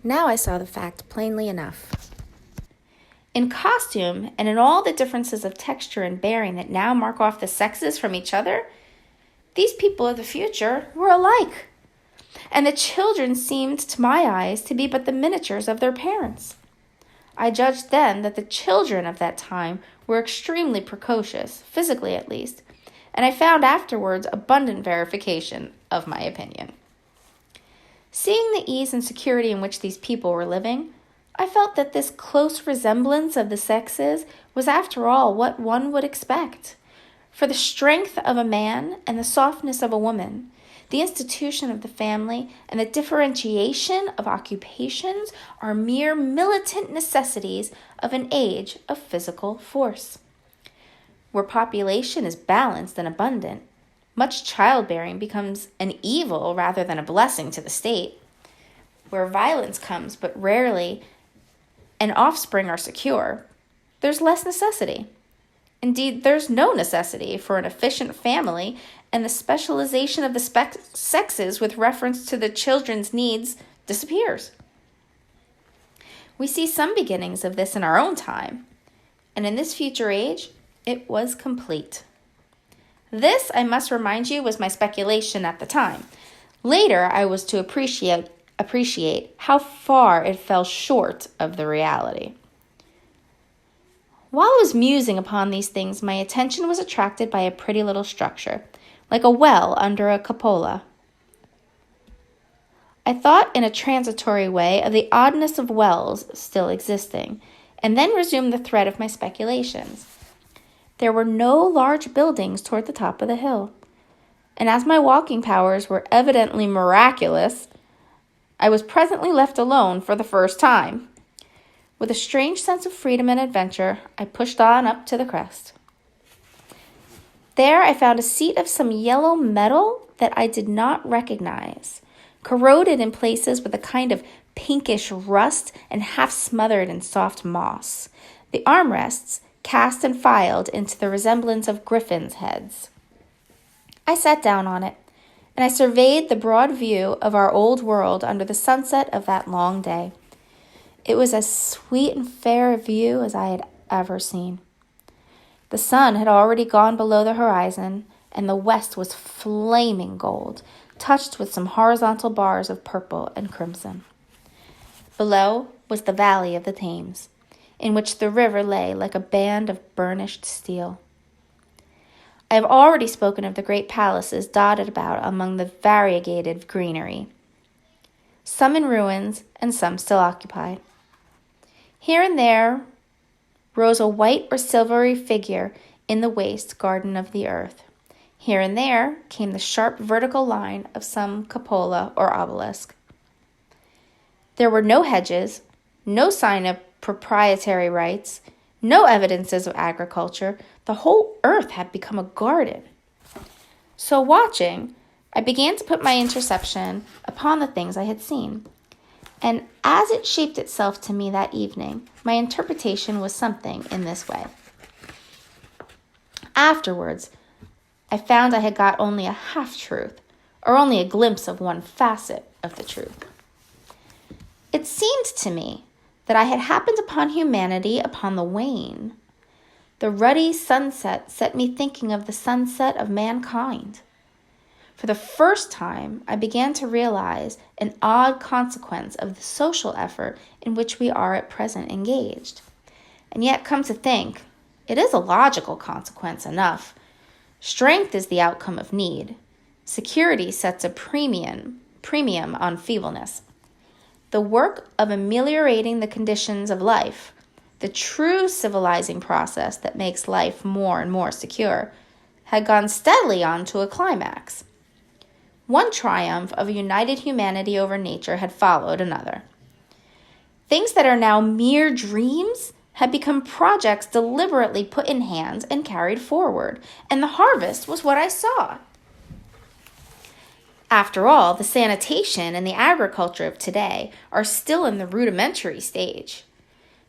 Now I saw the fact plainly enough. In costume and in all the differences of texture and bearing that now mark off the sexes from each other, these people of the future were alike, and the children seemed to my eyes to be but the miniatures of their parents. I judged then that the children of that time were extremely precocious, physically at least, and I found afterwards abundant verification of my opinion. Seeing the ease and security in which these people were living, I felt that this close resemblance of the sexes was after all what one would expect. For the strength of a man and the softness of a woman, the institution of the family and the differentiation of occupations are mere militant necessities of an age of physical force. Where population is balanced and abundant, much childbearing becomes an evil rather than a blessing to the state. Where violence comes but rarely and offspring are secure, there's less necessity. Indeed, there's no necessity for an efficient family, and the specialization of the sexes with reference to the children's needs disappears. We see some beginnings of this in our own time, and in this future age, it was complete. This, I must remind you, was my speculation at the time. Later, I was to appreciate how far it fell short of the reality. While I was musing upon these things, my attention was attracted by a pretty little structure, like a well under a cupola. I thought in a transitory way of the oddness of wells still existing, and then resumed the thread of my speculations. There were no large buildings toward the top of the hill, and as my walking powers were evidently miraculous, I was presently left alone for the first time. With a strange sense of freedom and adventure, I pushed on up to the crest. There I found a seat of some yellow metal that I did not recognize, corroded in places with a kind of pinkish rust and half smothered in soft moss. The armrests cast and filed into the resemblance of griffins' heads. I sat down on it, and I surveyed the broad view of our old world under the sunset of that long day. It was as sweet and fair a view as I had ever seen. The sun had already gone below the horizon, and the west was flaming gold, touched with some horizontal bars of purple and crimson. Below was the valley of the Thames, in which the river lay like a band of burnished steel. I have already spoken of the great palaces dotted about among the variegated greenery, some in ruins and some still occupied. Here and there rose a white or silvery figure in the waste garden of the earth. Here and there came the sharp vertical line of some cupola or obelisk. There were no hedges, no sign of proprietary rights, no evidences of agriculture. The whole earth had become a garden. So watching, I began to put my interception upon the things I had seen. And as it shaped itself to me that evening, my interpretation was something in this way. Afterwards, I found I had got only a half-truth, or only a glimpse of one facet of the truth. It seemed to me that I had happened upon humanity upon the wane. The ruddy sunset set me thinking of the sunset of mankind. For the first time, I began to realize an odd consequence of the social effort in which we are at present engaged. And yet, come to think, it is a logical consequence enough. Strength is the outcome of need. Security sets a premium on feebleness. The work of ameliorating the conditions of life, the true civilizing process that makes life more and more secure, had gone steadily on to a climax. One triumph of a united humanity over nature had followed another. Things that are now mere dreams had become projects deliberately put in hands and carried forward, and the harvest was what I saw. After all, the sanitation and the agriculture of today are still in the rudimentary stage.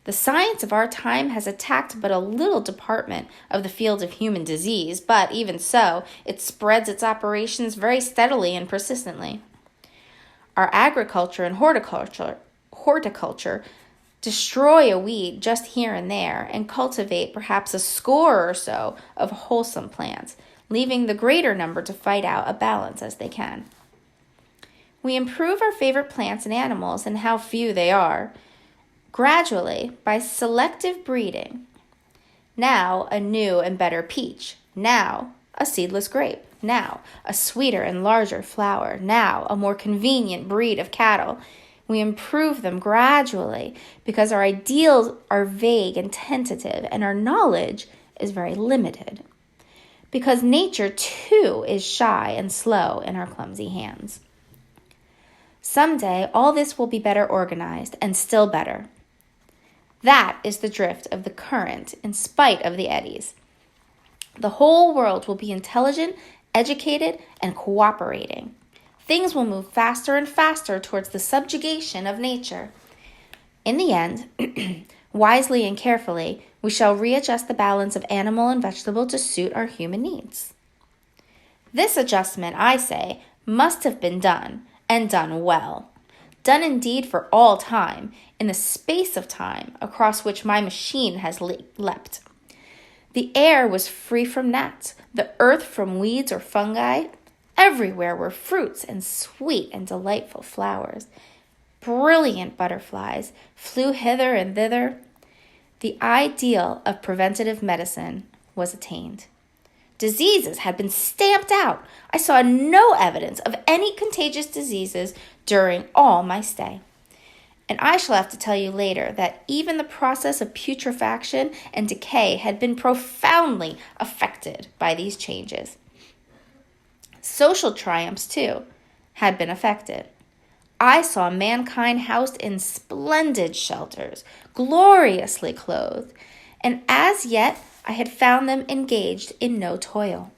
The science of our time has attacked but a little department of the field of human disease, but even so, it spreads its operations very steadily and persistently. Our agriculture and horticulture, destroy a weed just here and there, and cultivate perhaps a score or so of wholesome plants, leaving the greater number to fight out a balance as they can. We improve our favorite plants and animals and how few they are, gradually by selective breeding. Now a new and better peach, now a seedless grape, now a sweeter and larger flower, now a more convenient breed of cattle. We improve them gradually because our ideals are vague and tentative and our knowledge is very limited. Because nature, too, is shy and slow in our clumsy hands. Someday, all this will be better organized and still better. That is the drift of the current in spite of the eddies. The whole world will be intelligent, educated, and cooperating. Things will move faster and faster towards the subjugation of nature. In the end, wisely and carefully, we shall readjust the balance of animal and vegetable to suit our human needs. This adjustment, I say, must have been done, and done well. Done indeed for all time, in the space of time across which my machine has leapt. The air was free from gnats, the earth from weeds or fungi. Everywhere were fruits and sweet and delightful flowers. Brilliant butterflies flew hither and thither. The ideal of preventative medicine was attained. Diseases had been stamped out. I saw no evidence of any contagious diseases during all my stay. And I shall have to tell you later that even the process of putrefaction and decay had been profoundly affected by these changes. Social triumphs, too, had been affected. I saw mankind housed in splendid shelters, gloriously clothed, and as yet I had found them engaged in no toil.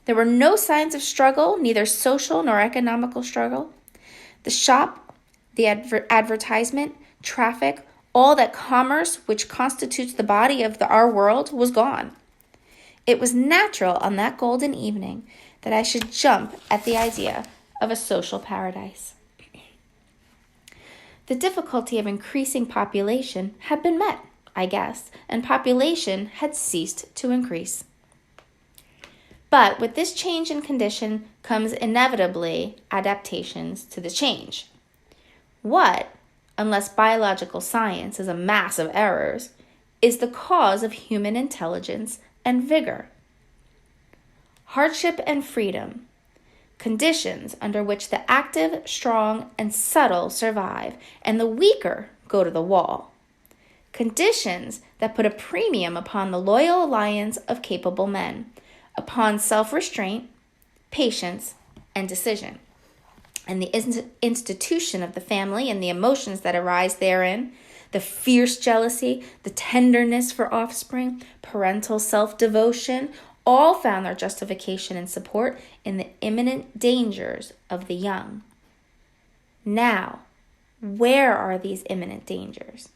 There were no signs of struggle, neither social nor economical struggle. The shop, the advertisement, traffic, all that commerce which constitutes the body of our world was gone. It was natural on that golden evening that I should jump at the idea of a social paradise. The difficulty of increasing population had been met, I guess, and population had ceased to increase. But with this change in condition comes inevitably adaptations to the change. What, unless biological science is a mass of errors, is the cause of human intelligence and vigor? Hardship and freedom, conditions under which the active, strong, and subtle survive, and the weaker go to the wall. Conditions that put a premium upon the loyal alliance of capable men, upon self-restraint, patience, and decision. And the institution of the family and the emotions that arise therein, the fierce jealousy, the tenderness for offspring, parental self-devotion, all found their justification and support in the imminent dangers of the young. Now, where are these imminent dangers?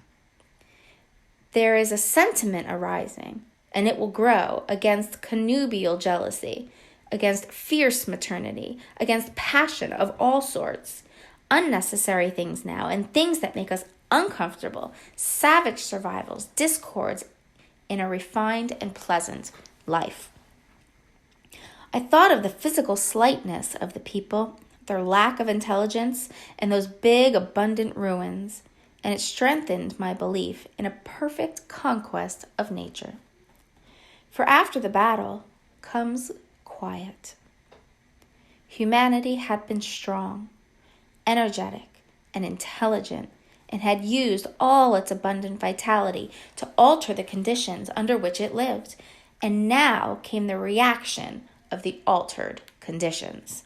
There is a sentiment arising, and it will grow, against connubial jealousy, against fierce maternity, against passion of all sorts, unnecessary things now, and things that make us uncomfortable, savage survivals, discords in a refined and pleasant life. I thought of the physical slightness of the people, their lack of intelligence, and those big, abundant ruins, and it strengthened my belief in a perfect conquest of nature. For after the battle comes quiet. Humanity had been strong, energetic, and intelligent, and had used all its abundant vitality to alter the conditions under which it lived, and now came the reaction of the altered conditions.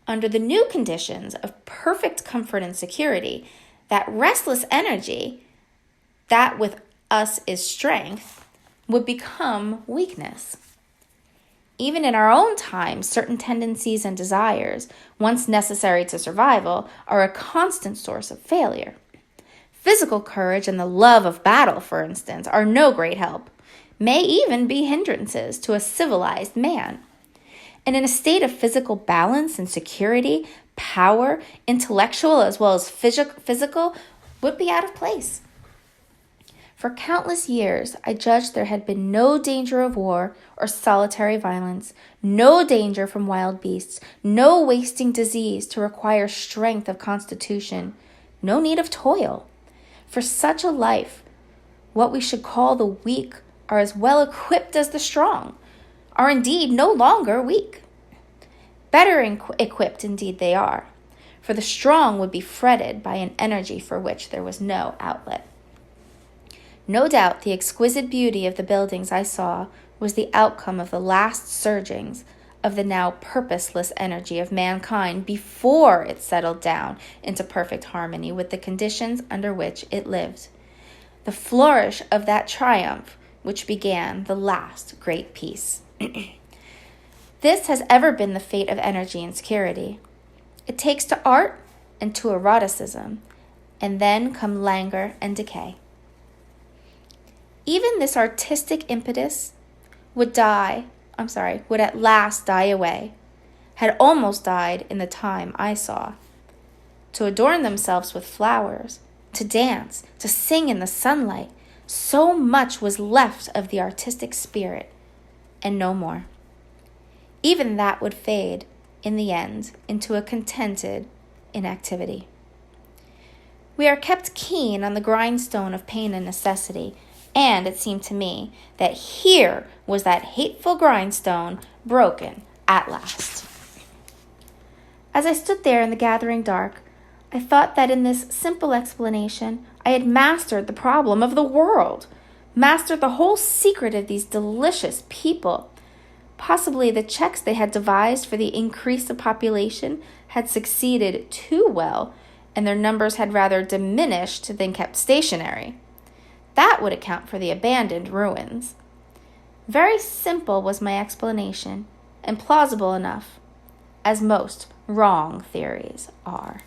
Under the new conditions of perfect comfort and security, that restless energy, that with us is strength, would become weakness. Even in our own time, certain tendencies and desires, once necessary to survival, are a constant source of failure. Physical courage and the love of battle, for instance, are no great help, may even be hindrances to a civilized man. And in a state of physical balance and security, power, intellectual as well as physical, would be out of place. For countless years, I judged there had been no danger of war or solitary violence, no danger from wild beasts, no wasting disease to require strength of constitution, no need of toil. For such a life, what we should call the weak are as well equipped as the strong, are indeed no longer weak. Better equipped indeed they are, for the strong would be fretted by an energy for which there was no outlet. No doubt the exquisite beauty of the buildings I saw was the outcome of the last surgings of the now purposeless energy of mankind before it settled down into perfect harmony with the conditions under which it lived. The flourish of that triumph which began the last great peace. This has ever been the fate of energy and security. It takes to art and to eroticism, and then come languor and decay. Even this artistic impetus would at last die away, had almost died in the time I saw. To adorn themselves with flowers, to dance, to sing in the sunlight, so much was left of the artistic spirit, and no more. Even that would fade, in the end, into a contented inactivity. We are kept keen on the grindstone of pain and necessity, and it seemed to me that here was that hateful grindstone broken at last. As I stood there in the gathering dark, I thought that in this simple explanation I had mastered the problem of the world, mastered the whole secret of these delicious people. Possibly the checks they had devised for the increase of population had succeeded too well, and their numbers had rather diminished than kept stationary. That would account for the abandoned ruins. Very simple was my explanation, and plausible enough, as most wrong theories are.